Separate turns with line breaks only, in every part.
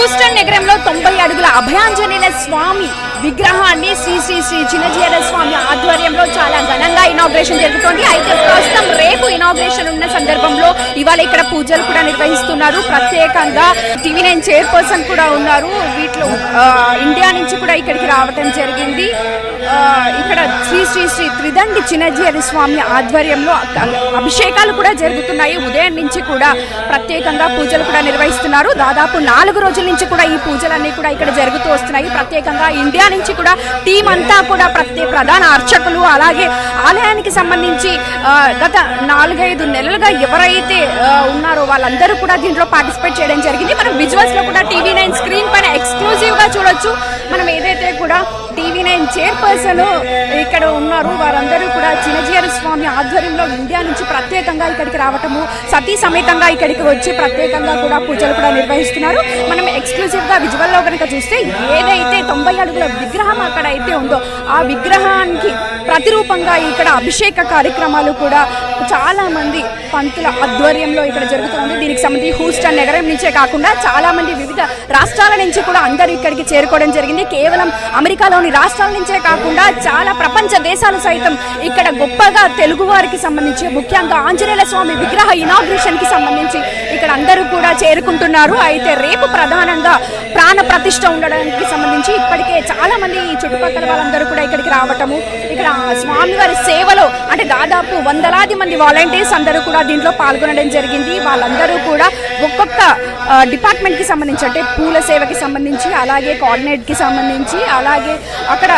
Houston నగరంలో 90 అడుగుల అభయాంజనేయ స్వామి విగ్రహాన్ని శ్రీ శ్రీ శ్రీ చిన్నజీయర స్వామి ఆధ్వర్యంలో చాలా ఘనంగా ఇనాగ్రేషన్ జరుగుతోంది. అయితే ప్రస్తుతం రేపు ఇనాగ్రేషన్ ఉన్న సందర్భంలో ఇవాళ ఇక్కడ పూజలు కూడా నిర్వహిస్తున్నారు. ప్రత్యేకంగా TV9 చైర్పర్సన్ కూడా ఉన్నారు. వీటిలో ఇండియా నుంచి కూడా ఇక్కడికి రావటం జరిగింది. ఇక్కడ శ్రీ శ్రీ శ్రీ త్రిదండి చిన్నజీయర స్వామి ఆధ్వర్యంలో అభిషేకాలు కూడా జరుగుతున్నాయి. ఉదయం నుంచి కూడా ప్రత్యేకంగా పూజలు కూడా నిర్వహిస్తున్నారు. దాదాపు 4 రోజుల నుంచి కూడా ఈ పూజలన్నీ కూడా ఇక్కడ జరుగుతూ వస్తున్నాయి. ప్రత్యేకంగా ఇండియా నుంచి కూడా టీం అంతా కూడా ప్రధాన అర్చకులు అలాగే ఆలయానికి సంబంధించి గత 4-5 నెలలుగా ఎవరైతే ఉన్నారో వాళ్ళందరూ కూడా దీంట్లో పార్టిసిపేట్ చేయడం జరిగింది. మనం విజువల్స్ లో కూడా TV9 స్క్రీన్ పైన ఎక్స్క్లూజివ్ గా చూడొచ్చు. మనం ఏదైతే కూడా TV9 చైర్పర్సన్ ఇక్కడ ఉన్నారు వారందరూ కూడా చిన్నజీయర స్వామి ఆధ్వర్యంలో ఇండియా నుంచి ప్రత్యేకంగా ఇక్కడికి రావటము, సతీ సమేతంగా ఇక్కడికి వచ్చి ప్రత్యేకంగా కూడా పూజలు కూడా నిర్వహిస్తున్నారు. మనం ఎక్స్క్లూజివ్ గా విజువల్ లో కనుక చూస్తే ఏదైతే 90 అడుగుల విగ్రహం అక్కడ అయితే ఉందో ఆ విగ్రహానికి ప్రతిరూపంగా ఇక్కడ అభిషేక కార్యక్రమాలు కూడా చాలా మంది పంతుల ఆధ్వర్యంలో ఇక్కడ జరుగుతుంది. దీనికి సంబంధించి హ్యూస్టన్ నగరం నుంచే కాకుండా చాలా మంది వివిధ రాష్ట్రాల నుంచి కూడా అందరూ ఇక్కడికి చేరుకోవడం జరిగింది. కేవలం అమెరికాలోని రాష్ట్రాల నుంచే కాకుండా చాలా ప్రపంచ దేశాలు సైతం ఇక్కడ గొప్పగా తెలుగు వారికి సంబంధించి ముఖ్యంగా ఆంజనేయ స్వామి విగ్రహ ఇనాగ్రేషన్ కి సంబంధించి ఇక్కడ అందరూ కూడా చేరుకుంటున్నారు. అయితే రేపు ప్రధానంగా ప్రాణ ప్రతిష్ఠ ఉండడానికి సంబంధించి ఇప్పటికే చాలా మంది చుట్టుపక్కల వాళ్ళందరూ కూడా ఇక్కడికి రావటము, ఇక్కడ స్వామివారి సేవలో అంటే దాదాపు 100లాది మంది వాలంటీర్స్ అందరూ కూడా దీంట్లో పాల్గొనడం జరిగింది. వాళ్ళందరూ కూడా ఒక్కొక్క డిపార్ట్మెంట్ కి సంబంధించి అంటే పూల సేవకి సంబంధించి అలాగే కోఆర్డినేట్ కి సంబంధించి అలాగే అక్కడ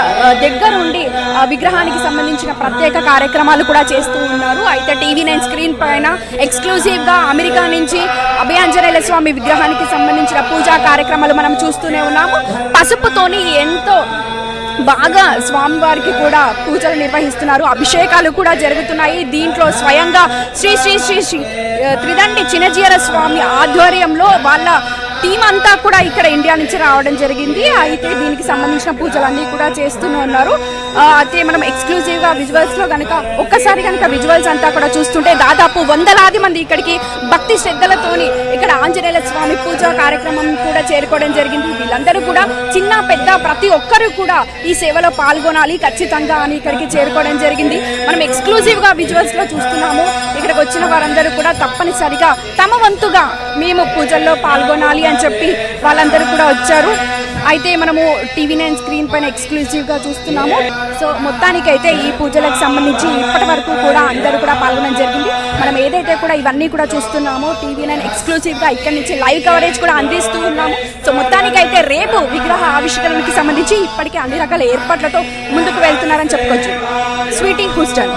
దగ్గరుండి విగ్రహానికి సంబంధించిన ప్రత్యేక కార్యక్రమాలు కూడా చేస్తూ ఉన్నారు. అయితే TV9 స్క్రీన్ పైన ఎక్స్క్లూజివ్ గా అమెరికా నుంచి అభయాంజనేయ స్వామి విగ్రహానికి సంబంధించిన పూజా కార్యక్రమాలు మనం చూస్తూనే ఉన్నాము. పసుపుతోని ఎంతో బాగా స్వామివారికి కూడా పూజలు నిర్వహిస్తున్నారు. అభిషేకాలు కూడా జరుగుతున్నాయి. దీంట్లో స్వయంగా శ్రీ శ్రీ శ్రీ శ్రీ త్రిదండి చిన్నజీయర స్వామి ఆధ్వర్యంలో వాళ్ళ టీం అంతా కూడా ఇక్కడ ఇండియా నుంచి రావడం జరిగింది. అయితే దీనికి సంబంధించిన పూజలన్నీ కూడా చేస్తూనే ఉన్నారు. అయితే మనం ఎక్స్క్లూజివ్ గా విజువల్స్ లో కనుక ఒక్కసారి కనుక విజువల్స్ అంతా కూడా చూస్తుంటే దాదాపు 100లాది మంది ఇక్కడికి భక్తి శ్రద్ధలతోని ఇక్కడ ఆంజనేయ స్వామి పూజా కార్యక్రమం కూడా చేరుకోవడం జరిగింది. వీళ్ళందరూ కూడా చిన్న పెద్ద ప్రతి ఒక్కరు కూడా ఈ సేవలో పాల్గొనాలి ఖచ్చితంగా అని ఇక్కడికి చేరుకోవడం జరిగింది. మనం ఎక్స్క్లూజివ్ గా విజువల్స్ లో చూస్తున్నాము. ఇక్కడికి వచ్చిన వారందరూ కూడా తప్పనిసరిగా తమ వంతుగా మేము పూజల్లో పాల్గొనాలి అని చెప్పి వాళ్ళందరూ కూడా వచ్చారు. అయితే మనము TV9 స్క్రీన్ పైన ఎక్స్క్లూజివ్ గా చూస్తున్నాము. సో మొత్తానికైతే ఈ పూజలకు సంబంధించి ఇప్పటి వరకు కూడా అందరూ కూడా పాల్గొనడం జరిగింది. మనం ఏదైతే కూడా ఇవన్నీ కూడా చూస్తున్నామో TV9 ఎక్స్క్లూజివ్ గా ఇక్కడ నుంచి లైవ్ కవరేజ్ కూడా అందిస్తూ ఉన్నాము. సో మొత్తానికైతే రేపు విగ్రహ ఆవిష్కరణకి సంబంధించి ఇప్పటికే అన్ని రకాల ఏర్పాట్లతో ముందుకు వెళ్తున్నారని చెప్పుకోవచ్చు. Sweety Houston.